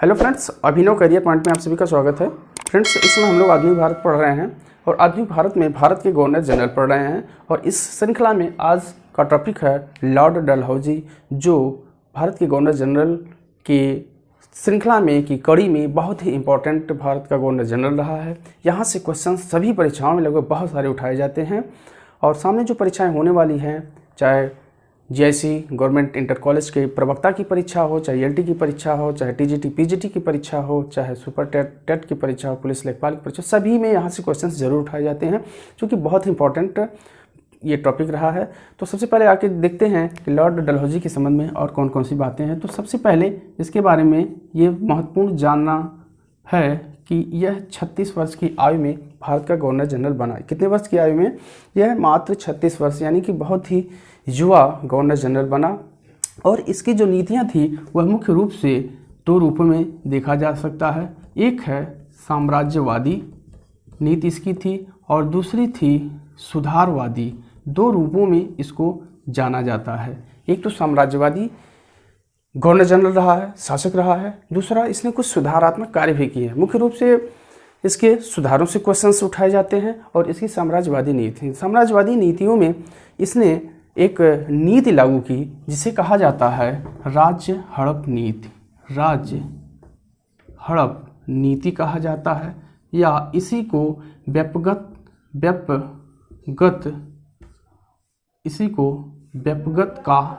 Hello friends, अभिनव career point में आप सभी का स्वागत है। फ्रेंड्स, इसमें हम लोग आधुनिक भारत पढ़ रहे हैं और आधुनिक भारत में भारत के गवर्नर जनरल पढ़ रहे हैं। और इस श्रृंखला में आज का टॉपिक है लॉर्ड डलहौजी, जो भारत के गवर्नर जनरल की श्रृंखला में की कड़ी में बहुत ही इंपॉर्टेंट भारत का गवर्नर जनरल रहा है। यहाँ से क्वेश्चन सभी परीक्षाओं में लगभग बहुत सारे उठाए जाते हैं और सामने जो परीक्षाएँ होने वाली हैं, चाहे जीआईसी गवर्नमेंट इंटर कॉलेज के प्रवक्ता की परीक्षा हो, चाहे एलटी की परीक्षा हो, चाहे टीजीटी पीजीटी की परीक्षा हो, चाहे सुपर टेट की परीक्षा हो, पुलिस लेखपाल की परीक्षा, सभी में यहाँ से क्वेश्चंस जरूर उठाए जाते हैं, क्योंकि बहुत इंपॉर्टेंट ये टॉपिक रहा है। तो सबसे पहले आके देखते हैं कि लॉर्ड डलहौजी के संबंध में और कौन कौन सी बातें हैं। तो सबसे पहले इसके बारे में ये महत्वपूर्ण जानना है कि यह 36 वर्ष की आयु में भारत का गवर्नर जनरल बना। कितने वर्ष की आयु में? यह मात्र 36 वर्ष, यानी कि बहुत ही युवा गवर्नर जनरल बना। और इसकी जो नीतियां थी वह मुख्य रूप से दो रूपों में देखा जा सकता है। एक है साम्राज्यवादी नीति इसकी थी और दूसरी थी सुधारवादी। दो रूपों में इसको जाना जाता है। एक तो साम्राज्यवादी गवर्नर जनरल रहा है, शासक रहा है। दूसरा, इसने कुछ सुधारात्मक कार्य भी किए हैं। मुख्य रूप से इसके सुधारों से क्वेश्चंस उठाए जाते हैं। और इसकी साम्राज्यवादी नीतियों में इसने एक नीति लागू की जिसे कहा जाता है राज्य हड़प नीति। राज्य हड़प नीति कहा जाता है, या इसी को व्यापगत का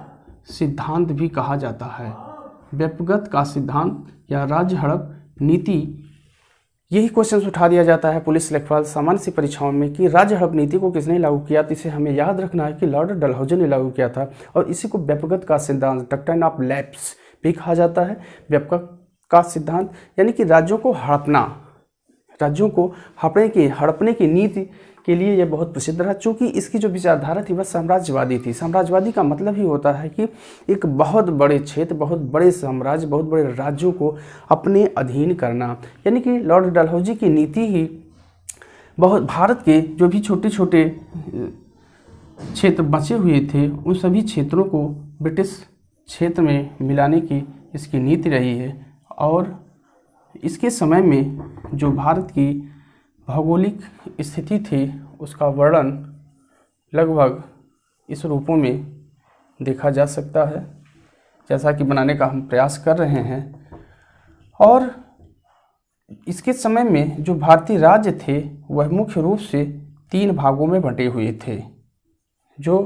सिद्धांत भी कहा जाता है। व्यापगत का सिद्धांत या राज्य हड़प नीति, यही क्वेश्चन उठा दिया जाता है पुलिस लेखपाल सामान्य सी परीक्षाओं में कि राज्य हड़प नीति को किसने लागू किया। तो इसे हमें याद रखना है कि लॉर्ड डलहौजी ने लागू किया था। और इसी को व्यापगत का सिद्धांत, डॉक्ट्रिन ऑफ लैप्स भी कहा जाता है। व्यापक का सिद्धांत यानी कि राज्यों को हड़पने की नीति के लिए यह बहुत प्रसिद्ध रहा, चूँकि इसकी जो विचारधारा थी वह साम्राज्यवादी थी। साम्राज्यवादी का मतलब ही होता है कि एक बहुत बड़े क्षेत्र, बहुत बड़े साम्राज्य, बहुत बड़े राज्यों को अपने अधीन करना। यानी कि लॉर्ड डलहौजी की नीति ही बहुत भारत के जो भी छोटे छोटे क्षेत्र बचे हुए थे उन सभी क्षेत्रों को ब्रिटिश क्षेत्र में मिलाने की इसकी नीति रही है। और इसके समय में जो भारत की भौगोलिक स्थिति थी उसका वर्णन लगभग इस रूपों में देखा जा सकता है, जैसा कि बनाने का हम प्रयास कर रहे हैं। और इसके समय में जो भारतीय राज्य थे वह मुख्य रूप से 3 भागों में बंटे हुए थे। जो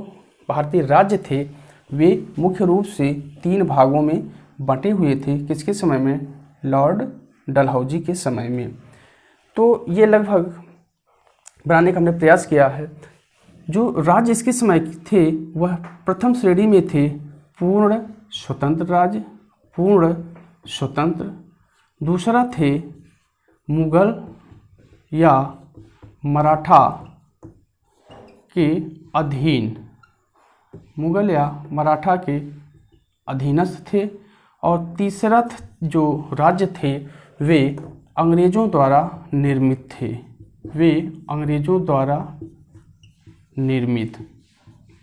भारतीय राज्य थे वे मुख्य रूप से 3 भागों में बंटे हुए थे। किसके समय में? लॉर्ड डलहौजी के समय में। तो ये लगभग बनाने का हमने प्रयास किया है। जो राज्य इसके समय थे वह प्रथम श्रेणी में थे पूर्ण स्वतंत्र राज्य, पूर्ण स्वतंत्र। दूसरा थे मुगल या मराठा के अधीन, मुगल या मराठा के अधीनस्थ थे। और तीसरा जो राज्य थे वे अंग्रेज़ों द्वारा निर्मित थे।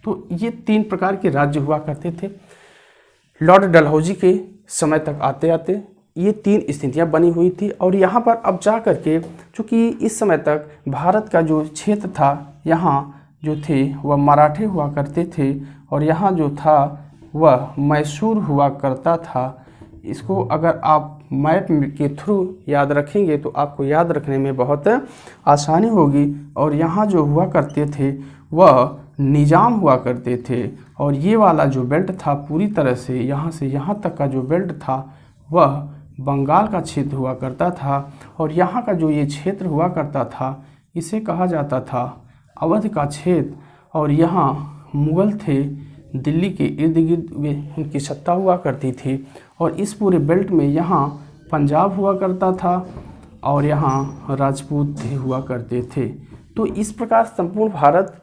तो ये 3 प्रकार के राज्य हुआ करते थे। लॉर्ड डलहौजी के समय तक आते आते ये 3 स्थितियां बनी हुई थी। और यहाँ पर अब जा कर के, चूँकि इस समय तक भारत का जो क्षेत्र था यहाँ जो थे वह मराठे हुआ करते थे और यहाँ जो था वह मैसूर हुआ करता था। इसको अगर आप मैप के थ्रू याद रखेंगे तो आपको याद रखने में बहुत आसानी होगी। और यहाँ जो हुआ करते थे वह निजाम हुआ करते थे। और ये वाला जो बेल्ट था पूरी तरह से यहाँ तक का जो बेल्ट था वह बंगाल का क्षेत्र हुआ करता था। और यहाँ का जो ये क्षेत्र हुआ करता था इसे कहा जाता था अवध का क्षेत्र। और यहाँ मुगल थे, दिल्ली के इर्द गिर्द उनकी सत्ता हुआ करती थी। और इस पूरे बेल्ट में यहाँ पंजाब हुआ करता था और यहाँ राजपूत हुआ करते थे। तो इस प्रकार संपूर्ण भारत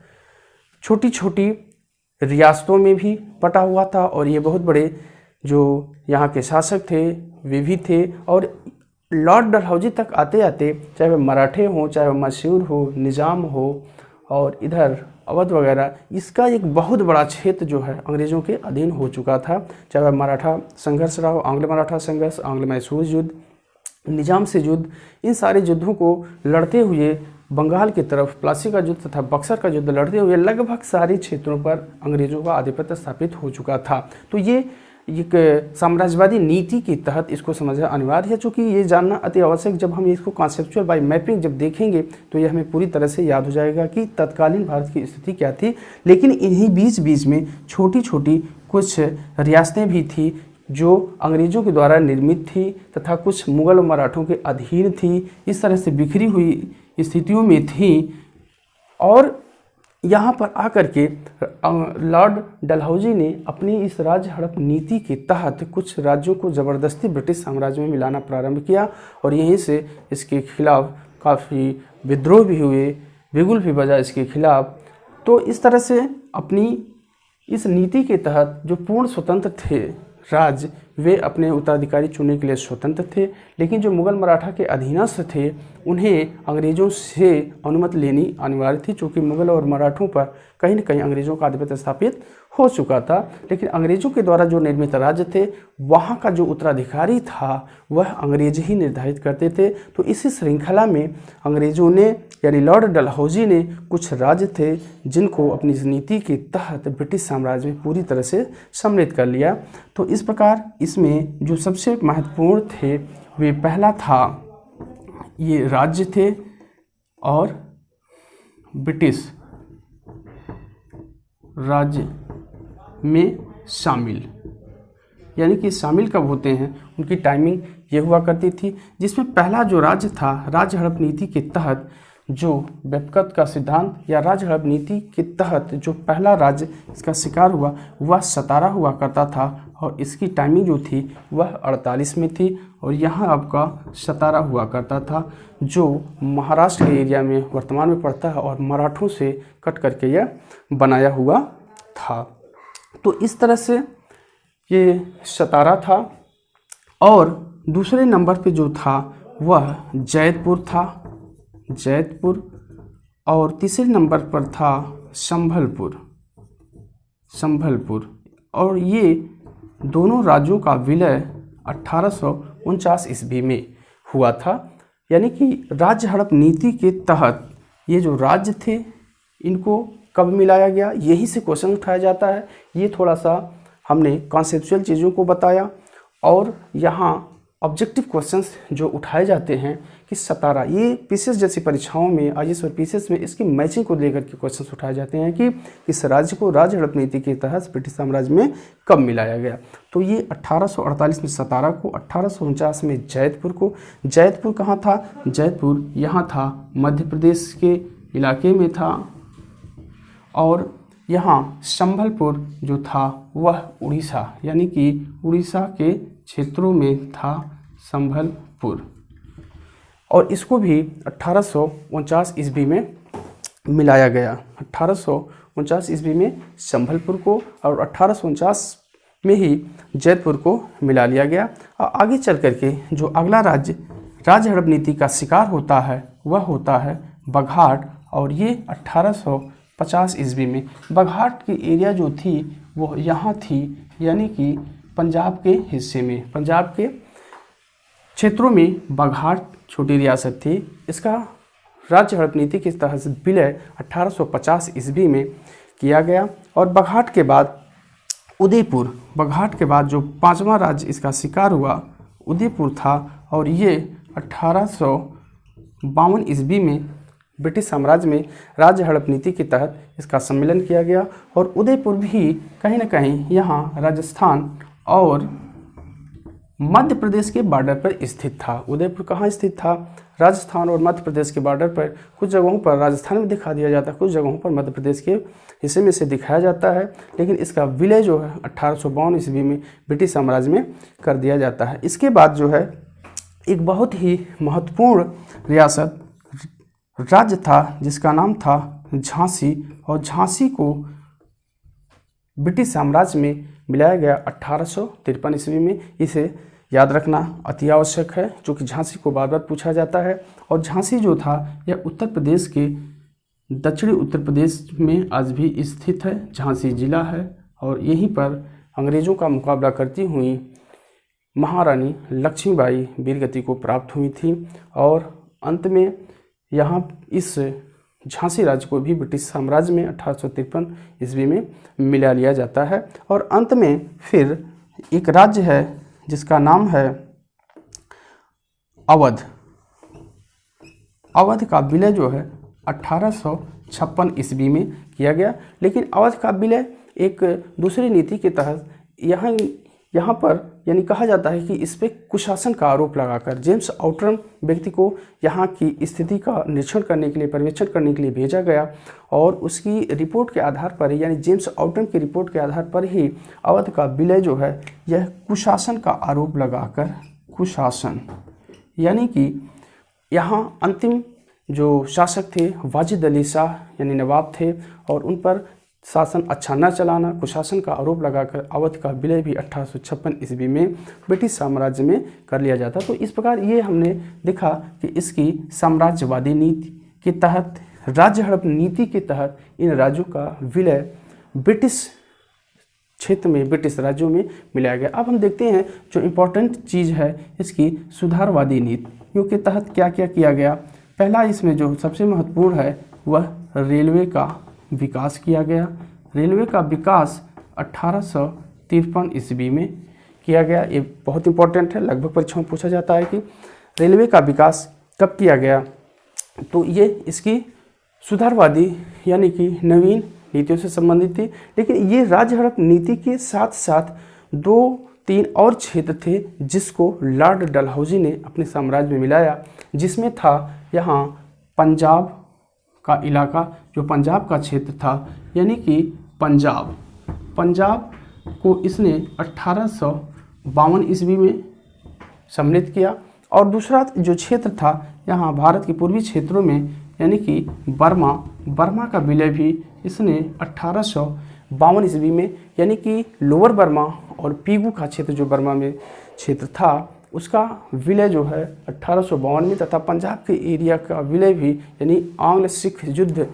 छोटी छोटी रियासतों में भी बटा हुआ था। और ये बहुत बड़े जो यहाँ के शासक थे वे भी थे। और लॉर्ड डलहौजी तक आते आते चाहे वह मराठे हों, चाहे वह मैसूर हो, निज़ाम हो और इधर अवध वगैरह, इसका एक बहुत बड़ा क्षेत्र जो है अंग्रेज़ों के अधीन हो चुका था। चाहे वह मराठा संघर्ष रहा हो, आंग्ल मराठा संघर्ष, आंग्ल मैसूर युद्ध, निजाम से युद्ध, इन सारे युद्धों को लड़ते हुए बंगाल की तरफ प्लासी का युद्ध तथा बक्सर का युद्ध लड़ते हुए लगभग सारे क्षेत्रों पर अंग्रेज़ों का आधिपत्य स्थापित हो चुका था। तो ये एक साम्राज्यवादी नीति के तहत इसको समझना अनिवार्य है, चूँकि ये जानना अति आवश्यक। जब हम इसको कॉन्सेप्चुअल बाय मैपिंग जब देखेंगे तो ये हमें पूरी तरह से याद हो जाएगा कि तत्कालीन भारत की स्थिति क्या थी। लेकिन इन्हीं बीच बीच में छोटी छोटी कुछ रियासतें भी थी जो अंग्रेज़ों के द्वारा निर्मित थी तथा कुछ मुग़ल और मराठों के अधीन थी। इस तरह से बिखरी हुई स्थितियों में थी और यहाँ पर आकर के लॉर्ड डलहौजी ने अपनी इस राज्य हड़प नीति के तहत कुछ राज्यों को ज़बरदस्ती ब्रिटिश साम्राज्य में मिलाना प्रारंभ किया और यहीं से इसके खिलाफ काफ़ी विद्रोह भी हुए, बिगुल भी बजा इसके खिलाफ। तो इस तरह से अपनी इस नीति के तहत जो पूर्ण स्वतंत्र थे राज्य, वे अपने उत्तराधिकारी चुनने के लिए स्वतंत्र थे। लेकिन जो मुग़ल मराठा के अधीनस्थ थे उन्हें अंग्रेज़ों से अनुमति लेनी अनिवार्य थी, चूँकि मुग़ल और मराठों पर कहीं न कहीं अंग्रेज़ों का आधिपत्य स्थापित हो चुका था। लेकिन अंग्रेज़ों के द्वारा जो निर्मित राज्य थे वहाँ का जो उत्तराधिकारी था वह अंग्रेज ही निर्धारित करते थे। तो इसी श्रृंखला में अंग्रेज़ों ने यानी लॉर्ड डलहौजी ने कुछ राज्य थे जिनको अपनी नीति के तहत ब्रिटिश साम्राज्य में पूरी तरह से सम्मिलित कर लिया। तो इस प्रकार इसमें जो सबसे महत्वपूर्ण थे वे पहला था ये राज्य थे और ब्रिटिश राज्य में शामिल, यानी कि शामिल कब होते हैं उनकी टाइमिंग ये हुआ करती थी। जिसमें पहला जो राज्य था राज्य हड़प नीति के तहत जो बेपकत का सिद्धांत या राज्य हड़प नीति के तहत जो पहला राज्य इसका शिकार हुआ वह सतारा हुआ करता था और इसकी टाइमिंग जो थी वह 48 में थी और यहाँ आपका सतारा हुआ करता था जो महाराष्ट्र के एरिया में वर्तमान में पड़ता है और मराठों से कट करके यह बनाया हुआ था। तो इस तरह से ये सतारा था और दूसरे नंबर पे जो था वह जैतपुर था, जैतपुर, और तीसरे नंबर पर था संभलपुर, संभलपुर। और ये दोनों राज्यों का विलय 1849 ईस्वी में हुआ था। यानी कि राज्य हड़प नीति के तहत ये जो राज्य थे इनको कब मिलाया गया, यही से क्वेश्चन उठाया जाता है। ये थोड़ा सा हमने कॉन्सेप्चुअल चीज़ों को बताया और यहाँ ऑब्जेक्टिव क्वेश्चंस जो उठाए जाते हैं कि सतारा, ये पीसीएस जैसी परीक्षाओं में आईएएस और पीसीएस में इसकी मैचिंग को लेकर के क्वेश्चंस उठाए जाते हैं कि इस राज्य को राज्य हड़प नीति के तहत ब्रिटिश साम्राज्य में कब मिलाया गया। तो ये 1848 में सतारा को, 1849 में जैतपुर को। जैतपुर कहाँ था? जैतपुर यहाँ था, मध्य प्रदेश के इलाके में था। और यहाँ संभलपुर जो था वह उड़ीसा, यानी कि उड़ीसा के क्षेत्रों में था संभलपुर। और इसको भी 1849 ईस्वी में मिलाया गया। 1849 ईस्वी में संभलपुर को और 1849 में ही जैतपुर को मिला लिया गया। और आगे चल करके जो अगला राज्य राज्य हड़प नीति का शिकार होता है वह होता है बघाट। और ये 1850 ईस्वी में बघाट की एरिया जो थी वो यहाँ थी, यानी कि पंजाब के हिस्से में, पंजाब के क्षेत्रों में बघाट छोटी रियासत थी। इसका राज्य हड़प नीति के तहत विलय 1850 ईस्वी में किया गया। और बघाट के बाद उदयपुर, बघाट के बाद जो पांचवा राज्य इसका शिकार हुआ उदयपुर था। और ये 1852 ईस्वी में ब्रिटिश साम्राज्य में राज्य हड़प नीति के तहत इसका सम्मेलन किया गया। और उदयपुर भी कहीं ना कहीं यहाँ राजस्थान और मध्य प्रदेश के बॉर्डर पर स्थित था। उदयपुर कहाँ स्थित था? राजस्थान और मध्य प्रदेश के बॉर्डर पर। कुछ जगहों पर राजस्थान में दिखा दिया जाता है, कुछ जगहों पर मध्य प्रदेश के हिस्से में से दिखाया जाता है। लेकिन इसका विलय जो है 1852 ईस्वी में ब्रिटिश साम्राज्य में कर दिया जाता है। इसके बाद जो है एक बहुत ही महत्वपूर्ण रियासत राज्य था जिसका नाम था झांसी। और झांसी को ब्रिटिश साम्राज्य में मिलाया गया 1853 ईस्वी में। इसे याद रखना अति आवश्यक है क्योंकि झांसी को बार बार पूछा जाता है। और झांसी जो था यह उत्तर प्रदेश के दक्षिणी उत्तर प्रदेश में आज भी स्थित है, झांसी जिला है। और यहीं पर अंग्रेज़ों का मुकाबला करती हुई महारानी लक्ष्मीबाई वीरगति को प्राप्त हुई थी। और अंत में यहाँ इस झांसी राज्य को भी ब्रिटिश साम्राज्य में 1853 ईस्वी में मिला लिया जाता है। और अंत में फिर एक राज्य है जिसका नाम है अवध। अवध का विलय जो है 1856 ईस्वी में किया गया। लेकिन अवध का विलय एक दूसरी नीति के तहत यहाँ पर यानी कहा जाता है कि इस पर कुशासन का आरोप लगाकर जेम्स आउटरम व्यक्ति को यहाँ की स्थिति का निरीक्षण करने के लिए, पर्यवेक्षण करने के लिए भेजा गया। और उसकी रिपोर्ट के आधार पर यानी जेम्स आउटरम की रिपोर्ट के आधार पर ही अवध का विलय जो है यह कुशासन का आरोप लगाकर, कुशासन यानी कि यहाँ अंतिम जो शासक थे वाजिद अली शाह यानी नवाब थे और उन पर शासन अच्छा न चलाना, कुशासन का आरोप लगाकर अवध का विलय भी 1856 ईस्वी में ब्रिटिश साम्राज्य में कर लिया जाता। तो इस प्रकार ये हमने देखा कि इसकी साम्राज्यवादी नीति के तहत, राज्य हड़प नीति के तहत इन राज्यों का विलय ब्रिटिश क्षेत्र में, ब्रिटिश राज्यों में मिलाया गया। अब हम देखते हैं जो इम्पोर्टेंट चीज़ है इसकी सुधारवादी नीतियों के तहत क्या क्या किया गया। पहला इसमें जो सबसे महत्वपूर्ण है वह रेलवे का विकास किया गया। रेलवे का विकास 1853 ईस्वी में किया गया। ये बहुत इंपॉर्टेंट है, लगभग परीक्षाओं में पूछा जाता है कि रेलवे का विकास कब किया गया। तो ये इसकी सुधारवादी यानी कि नवीन नीतियों से संबंधित थी। लेकिन ये राज्य हड़प नीति के साथ साथ 2-3 और क्षेत्र थे जिसको लॉर्ड डलहौजी ने अपने साम्राज्य में मिलाया, जिसमें था यहाँ पंजाब का इलाका, जो पंजाब का क्षेत्र था यानी कि पंजाब को इसने 1852 ईस्वी में सम्मिलित किया। और दूसरा जो क्षेत्र था यहाँ भारत के पूर्वी क्षेत्रों में यानी कि बर्मा का विलय भी इसने 1852 ईस्वी में यानी कि लोअर बर्मा और पीगू का क्षेत्र जो बर्मा में क्षेत्र था उसका विलय जो है 1852 में, तथा पंजाब के एरिया का विलय भी यानी आंग्ल सिख युद्ध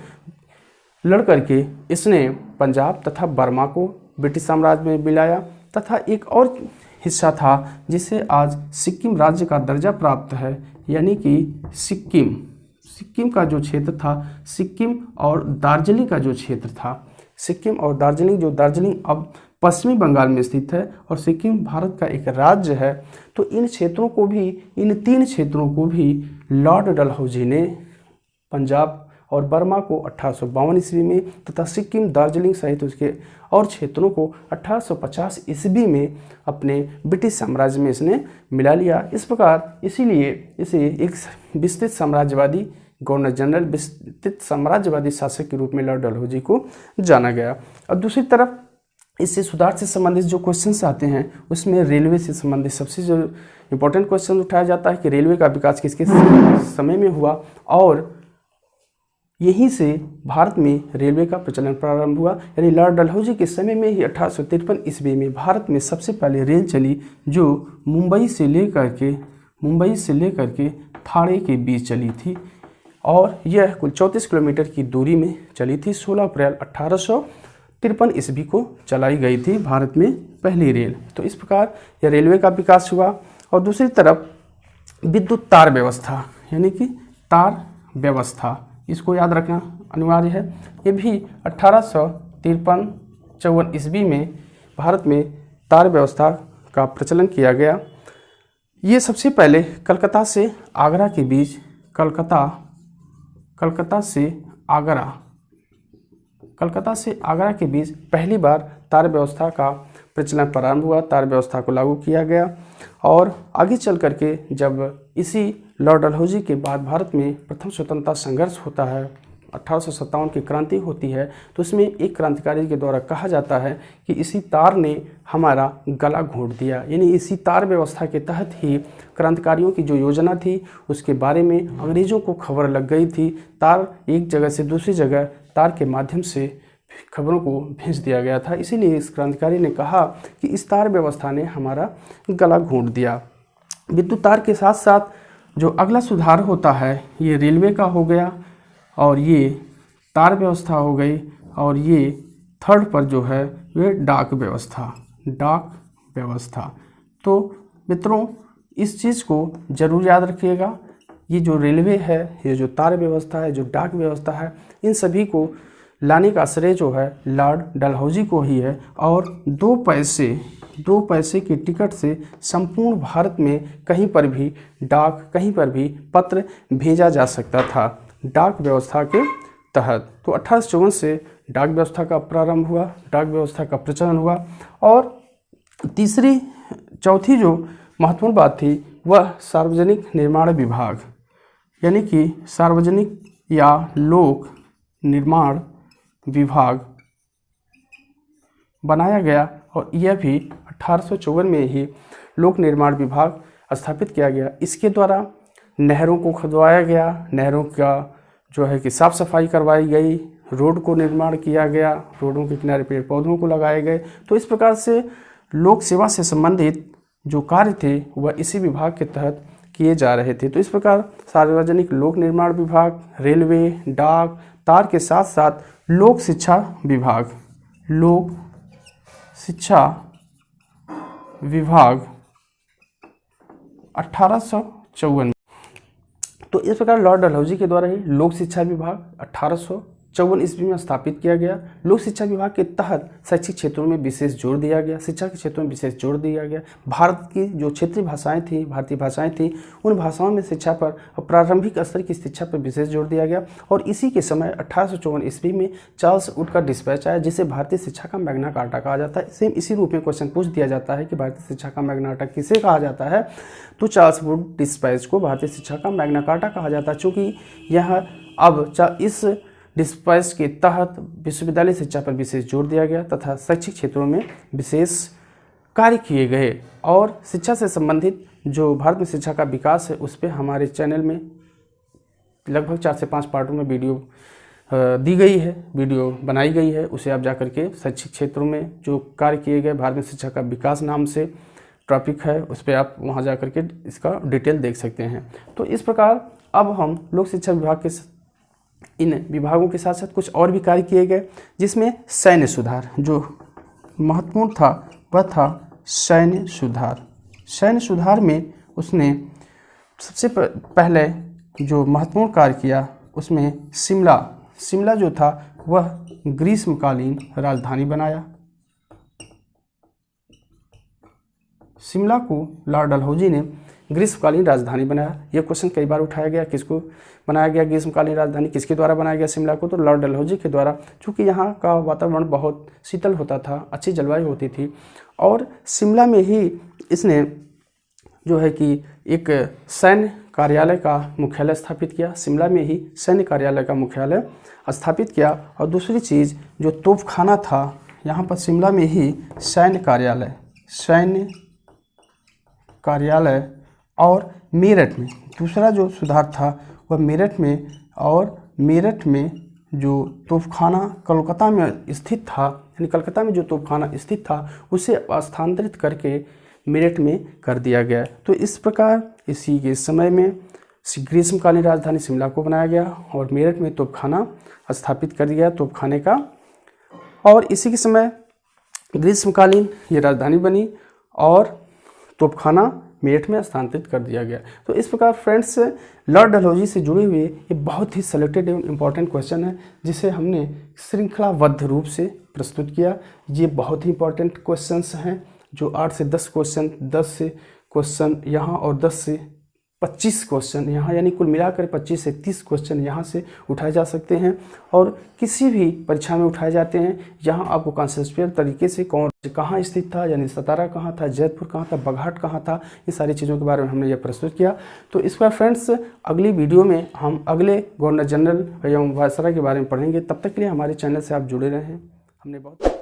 लड़ करके इसने पंजाब तथा बर्मा को ब्रिटिश साम्राज्य में मिलाया। तथा एक और हिस्सा था जिसे आज सिक्किम राज्य का दर्जा प्राप्त है यानी कि सिक्किम का जो क्षेत्र था, सिक्किम और दार्जिलिंग का जो क्षेत्र था, सिक्किम और दार्जिलिंग अब पश्चिमी बंगाल में स्थित है और सिक्किम भारत का एक राज्य है। तो इन क्षेत्रों को भी, इन 3 क्षेत्रों को भी लॉर्ड डलहौजी ने पंजाब और बर्मा को 1852 ईस्वी में तथा सिक्किम, दार्जिलिंग सहित उसके और क्षेत्रों को 1850 ईस्वी में अपने ब्रिटिश साम्राज्य में इसने मिला लिया। इस प्रकार इसीलिए इसे एक विस्तृत साम्राज्यवादी गवर्नर जनरल, विस्तृत साम्राज्यवादी शासक के रूप में लॉर्ड डलहौजी को जाना गया। और दूसरी तरफ इससे सुधार से संबंधित जो क्वेश्चंस आते हैं उसमें रेलवे से संबंधित सबसे जो इम्पोर्टेंट क्वेश्चन उठाया जाता है कि रेलवे का विकास किसके समय में हुआ और यहीं से भारत में रेलवे का प्रचलन प्रारंभ हुआ। यानी लॉर्ड डलहौजी के समय में ही 1853 ईस्वी में भारत में सबसे पहले रेल चली जो मुंबई से लेकर के थाने के बीच चली थी और यह कुल 34 किलोमीटर की दूरी में चली थी। 16 अप्रैल 1853 ईस्वी को चलाई गई थी भारत में पहली रेल। तो इस प्रकार यह रेलवे का विकास हुआ। और दूसरी तरफ विद्युत तार व्यवस्था यानी कि तार व्यवस्था, इसको याद रखना अनिवार्य है। ये भी 1853-54 ईस्वी में भारत में तार व्यवस्था का प्रचलन किया गया। ये सबसे पहले कलकत्ता से आगरा के बीच, कलकत्ता से आगरा के बीच पहली बार तार व्यवस्था का प्रचलन प्रारंभ हुआ, तार व्यवस्था को लागू किया गया। और आगे चल करके जब इसी लॉर्ड डलहौजी के बाद भारत में प्रथम स्वतंत्रता संघर्ष होता है, 1857 की क्रांति होती है, तो उसमें एक क्रांतिकारी के द्वारा कहा जाता है कि इसी तार ने हमारा गला घोंट दिया। यानी इसी तार व्यवस्था के तहत ही क्रांतिकारियों की जो योजना थी उसके बारे में अंग्रेज़ों को खबर लग गई थी। तार एक जगह से दूसरी जगह तार के माध्यम से खबरों को भेज दिया गया था। इसीलिए इस क्रांतिकारी ने कहा कि इस तार व्यवस्था ने हमारा गला घोंट दिया। विद्युत तार के साथ साथ जो अगला सुधार होता है ये रेलवे का हो गया और ये तार व्यवस्था हो गई, और ये थर्ड पर जो है ये डाक व्यवस्था, डाक व्यवस्था। तो मित्रों इस चीज़ को जरूर याद रखिएगा, ये जो रेलवे है, ये जो तार व्यवस्था है, जो डाक व्यवस्था है, इन सभी को लाने का श्रेय जो है लॉर्ड डलहौजी को ही है। और 2 पैसे की टिकट से संपूर्ण भारत में कहीं पर भी डाक, कहीं पर भी पत्र भेजा जा सकता था डाक व्यवस्था के तहत। तो 1854 से डाक व्यवस्था का प्रारंभ हुआ, डाक व्यवस्था का प्रचलन हुआ। और चौथी जो महत्वपूर्ण बात थी वह सार्वजनिक निर्माण विभाग, यानी कि सार्वजनिक या लोक निर्माण विभाग बनाया गया। और यह भी 1854 में ही लोक निर्माण विभाग स्थापित किया गया। इसके द्वारा नहरों को खुदवाया गया, नहरों का जो है कि साफ सफाई करवाई गई, रोड को निर्माण किया गया, रोडों के किनारे पेड़ पौधों को लगाए गए। तो इस प्रकार से लोक सेवा से संबंधित जो कार्य थे वह इसी विभाग के तहत किए जा रहे थे। तो इस प्रकार सार्वजनिक लोक निर्माण विभाग, रेलवे, डाक, तार के साथ साथ लोक शिक्षा विभाग, लोक शिक्षा विभाग 1854। तो इस प्रकार लॉर्ड डलहौजी के द्वारा ही लोक शिक्षा विभाग 1854 ईस्वी में स्थापित किया गया। लोक शिक्षा विभाग के तहत शैक्षिक क्षेत्रों में विशेष जोर दिया गया, शिक्षा के क्षेत्रों में विशेष जोर दिया गया। भारत की जो क्षेत्रीय भाषाएं थी, भारतीय भाषाएं थी, उन भाषाओं में शिक्षा पर और प्रारंभिक स्तर की शिक्षा पर विशेष जोर दिया गया। और इसी के समय 1854 ईस्वी में चार्ल्स वुड का डिस्पैच आया, जिसे भारतीय शिक्षा का मैग्ना कार्टा कहा जाता है। सेम इसी रूप में क्वेश्चन पूछ दिया जाता है कि भारतीय शिक्षा का मैग्ना कार्टा किसे कहा जाता है, तो चार्ल्स वुड डिस्पैच को भारतीय शिक्षा का मैग्ना कार्टा कहा जाता है। चूँकि यह अब इस डिस्पैच के तहत विश्वविद्यालय शिक्षा पर विशेष जोर दिया गया तथा शैक्षिक क्षेत्रों में विशेष कार्य किए गए। और शिक्षा से संबंधित जो भारत में शिक्षा का विकास है उस पर हमारे चैनल में लगभग 4 से 5 पार्टों में वीडियो दी गई है, वीडियो बनाई गई है। उसे आप जाकर के शैक्षिक क्षेत्रों में जो कार्य किए गए, भारत में शिक्षा का विकास नाम से टॉपिक है, उस पर आप वहाँ जा कर के इसका डिटेल देख सकते हैं। तो इस प्रकार अब हम लोक शिक्षा विभाग के इन विभागों के साथ साथ कुछ और भी कार्य किए गए, जिसमें सैन्य सुधार जो महत्वपूर्ण था वह था सैन्य सुधार। सैन्य सुधार में उसने सबसे पहले जो महत्वपूर्ण कार्य किया उसमें शिमला जो था वह ग्रीष्मकालीन राजधानी बनाया। शिमला को लॉर्ड डलहौजी ने ग्रीष्मकालीन राजधानी बनाया। यह क्वेश्चन कई बार उठाया गया, किसको बनाया गया ग्रीष्मकालीन राजधानी, किसके द्वारा बनाया गया शिमला को, तो लॉर्ड डलहौजी के द्वारा। चूँकि यहाँ का वातावरण बहुत शीतल होता था, अच्छी जलवायु होती थी, और शिमला में ही इसने जो है कि एक सैन्य कार्यालय का मुख्यालय स्थापित किया। शिमला में ही सैन्य कार्यालय का मुख्यालय स्थापित किया। और दूसरी चीज़ जो तोपखाना था, यहाँ पर शिमला में ही सैन्य कार्यालय और मेरठ में दूसरा जो सुधार था वह मेरठ में, और मेरठ में जो तोपखाना कलकत्ता में स्थित था, यानी कलकत्ता में जो तोपखाना स्थित था उसे स्थानांतरित करके मेरठ में कर दिया गया। तो इस प्रकार इसी के समय में ग्रीष्मकालीन राजधानी शिमला को बनाया गया और मेरठ में तोपखाना स्थापित कर दिया तोपखाने का। और इसी के समय ग्रीष्मकालीन ये राजधानी बनी और तोपखाना मेरठ में स्थानांतरित कर दिया गया। तो इस प्रकार फ्रेंड्स लॉर्ड डलहौजी से जुड़े हुए ये बहुत ही सेलेक्टेड एवं इम्पॉर्टेंट क्वेश्चन है, जिसे हमने श्रृंखलाबद्ध रूप से प्रस्तुत किया। ये बहुत ही इंपॉर्टेंट क्वेश्चंस हैं जो 8 से 10 क्वेश्चन, 10 से क्वेश्चन यहाँ और 10 से 25 क्वेश्चन यहाँ, यानी कुल मिलाकर 25 से 30 क्वेश्चन यहाँ से उठाए जा सकते हैं और किसी भी परीक्षा में उठाए जाते हैं। यहाँ आपको कॉन्सेप्चुअल तरीके से कौन कहाँ स्थित था, यानी सतारा कहाँ था, जैतपुर कहाँ था, बघाट कहाँ था, ये सारी चीज़ों के बारे में हमने ये प्रस्तुत किया। तो इस बार फ्रेंड्स अगली वीडियो में हम अगले गवर्नर जनरल एवं वायसराय के बारे में पढ़ेंगे। तब तक के लिए हमारे चैनल से आप जुड़े रहें। हमने बहुत